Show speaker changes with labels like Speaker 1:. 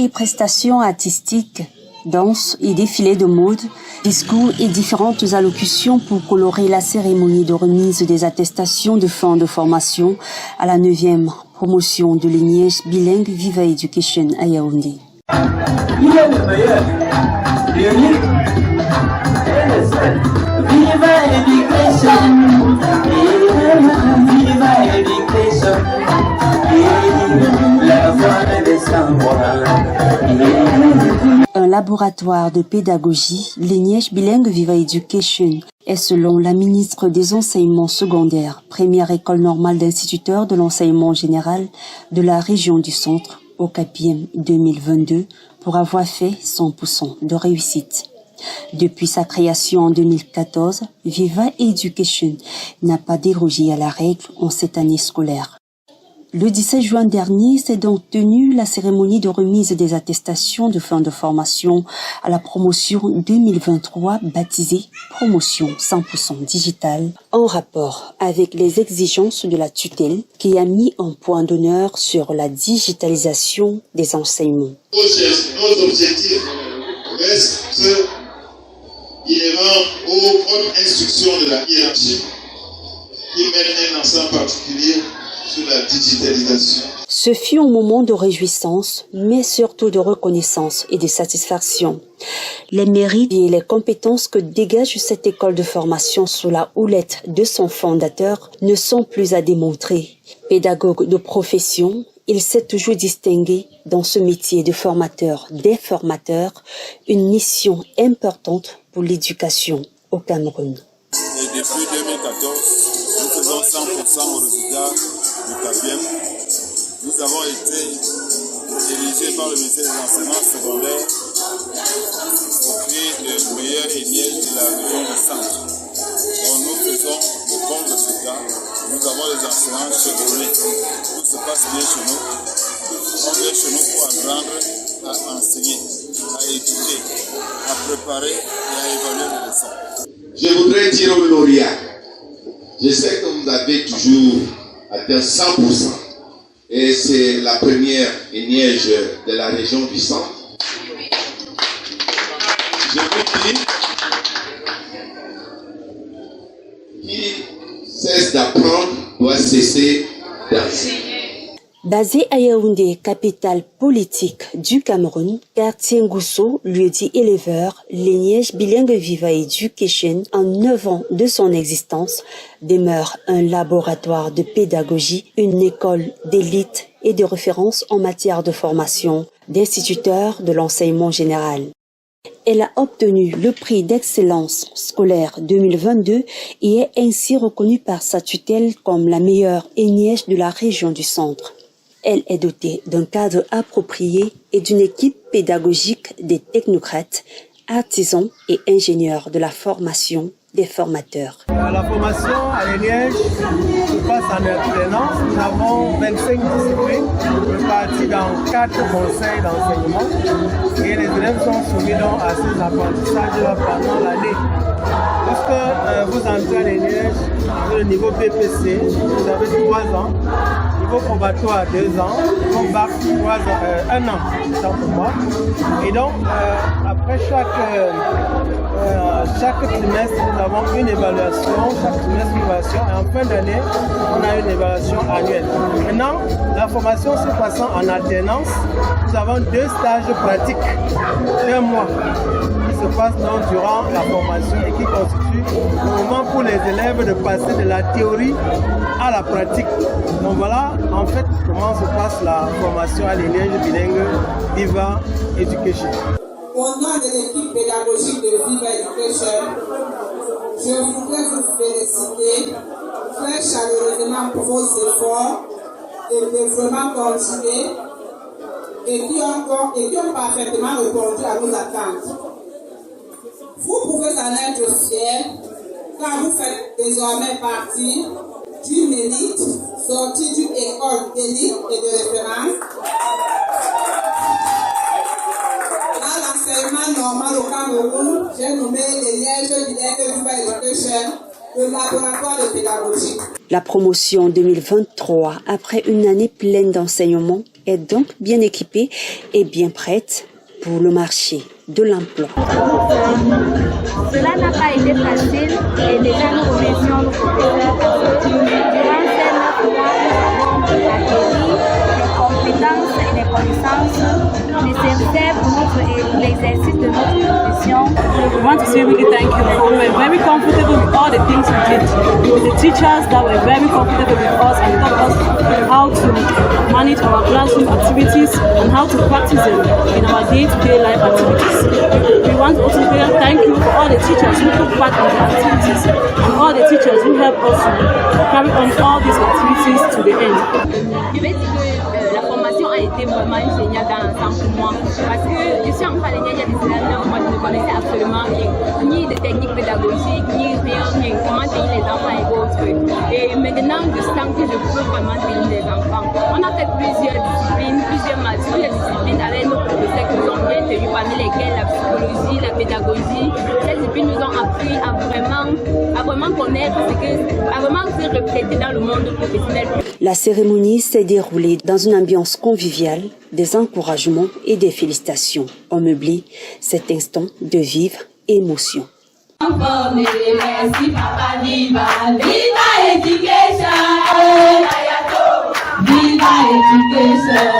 Speaker 1: et prestations artistiques, danse et défilés de mode, discours et différentes allocutions pour colorer la cérémonie de remise des attestations de fin de formation à la 9e promotion de l'ENIEJ bilingue Viva Education à Yaoundé.
Speaker 2: Viva le meilleur, Viva Education, Viva Education, la voix des savoirs.
Speaker 1: Un laboratoire de pédagogie, l'ENIEJ bilingue Viva Education est, selon la ministre des Enseignements secondaires, première école normale d'instituteurs de l'enseignement général de la région du Centre au CAPIEM 2022 pour avoir fait 100% de réussite. Depuis sa création en 2014, Viva Education n'a pas dérogé à la règle en cette année scolaire. Le 17 juin dernier s'est donc tenue la cérémonie de remise des attestations de fin de formation à la promotion 2023 baptisée Promotion 100% digitale en rapport avec les exigences de la tutelle qui a mis un point d'honneur sur la digitalisation des enseignements.
Speaker 3: Nos objectifs restent inhérents aux hautes instructions de la hiérarchie qui mènent un ensemble particulier sur la digitalisation.
Speaker 1: Ce fut un moment de réjouissance, mais surtout de reconnaissance et de satisfaction. Les mérites et les compétences que dégage cette école de formation sous la houlette de son fondateur ne sont plus à démontrer. Pédagogue de profession, il s'est toujours distingué dans ce métier de formateur des formateurs, une mission importante pour l'éducation au Cameroun.
Speaker 4: Et depuis 2014, nous faisons 100% au résultat du CAPIEM. Nous avons été dirigés par le ministère des Enseignements secondaires pour créer le meilleur ENIEJ de la région du Centre. Donc nous faisons de bons résultats. Nous avons les enseignants chevronnés. Tout se passe bien chez nous. On vient chez nous pour apprendre à enseigner, à éduquer, à préparer et à évaluer les leçons.
Speaker 3: Je voudrais dire aux lauréats, je sais que vous avez toujours atteint 100%. Et c'est la première ENIEJ de la région du Centre. Je vous dis, qui cesse d'apprendre doit cesser d'enseigner.
Speaker 1: Basé à Yaoundé, capitale politique du Cameroun, quartier Ngousso, lieu-dit éleveur, l'ENIEJ bilingue Viva Education, en 9 ans de son existence, demeure un laboratoire de pédagogie, une école d'élite et de référence en matière de formation d'instituteurs de l'enseignement général. Elle a obtenu le prix d'excellence scolaire 2022 et est ainsi reconnue par sa tutelle comme la meilleure ENIEJ de la région du Centre. Elle est dotée d'un cadre approprié et d'une équipe pédagogique des technocrates, artisans et ingénieurs de la formation des formateurs.
Speaker 5: La formation à l'ENIEJ se passe en alternance. Nous avons 25 disciplines réparties dans 4 conseils d'enseignement et les élèves sont soumis donc à ces apprentissages pendant l'année. Lorsque vous entrez à l'ENIEJ, sur le niveau BPC, vous avez 3 ans, niveau probatoire 2 ans, niveau bac 1 an, tant pour moi. Et donc, après chaque trimestre, nous avons une évaluation, chaque trimestre une évaluation, et en fin d'année, on a une évaluation annuelle. Maintenant, la formation se passant en alternance, nous avons 2 stages pratiques d'1 mois qui se passent donc durant la formation et qui constituent le moment pour les élèves de passer de la théorie à la pratique. Donc voilà en fait comment se passe la formation à l'ENIEJ bilingue Viva Education.
Speaker 6: Au nom de l'équipe pédagogique de Viva Education, je voudrais vous féliciter très chaleureusement pour vos efforts de développement continué et qui ont parfaitement répondu à nos attentes. Vous pouvez en être fiers car vous faites désormais partie du mérite sorti d'une école d'élite et de référence à l'enseignement normal au Cameroun. J'ai nommé l'ENIEJ bilingue Viva Education, le laboratoire de pédagogie.
Speaker 1: La promotion 2023, après une année pleine d'enseignement, est donc bien équipée et bien prête pour le marché de l'emploi.
Speaker 7: Cela n'a pas été facile et déjà nous remercions nos professeurs parce que durant ces 9 mois, nous avons acquis des compétences et des connaissances nécessaires pour l'exercice de notre profession.
Speaker 8: We want to say really thank you for we were very comfortable with all the things we did. The teachers that were very comfortable with us and taught us how to manage our classroom activities and how to practice them in our day-to-day life activities. We want to also say thank you for all the teachers who took part in the activities and all the teachers who helped us to carry on all these activities to the end.
Speaker 7: Je vais dire que la formation a été vraiment géniale dans l'ensemble pour moi parce que je suis en train de il y a des années, moi je ne connaissais absolument rien, ni de techniques pédagogiques, ni rien, comment tenir les enfants et autres. Et maintenant je sens que je peux vraiment tenir les enfants. On a fait plusieurs disciplines, plusieurs disciplines avec nos professeurs qui nous ont bien tenus, parmi lesquels la psychologie, la pédagogie. Ces disciplines nous ont appris à vraiment connaître à vraiment se refléter dans le monde professionnel.
Speaker 1: La cérémonie s'est déroulée dans une ambiance conviviale, des encouragements et des félicitations ont meublé cet instant de vive émotion.
Speaker 6: Merci Papa Viva, Viva Education, Viva Education.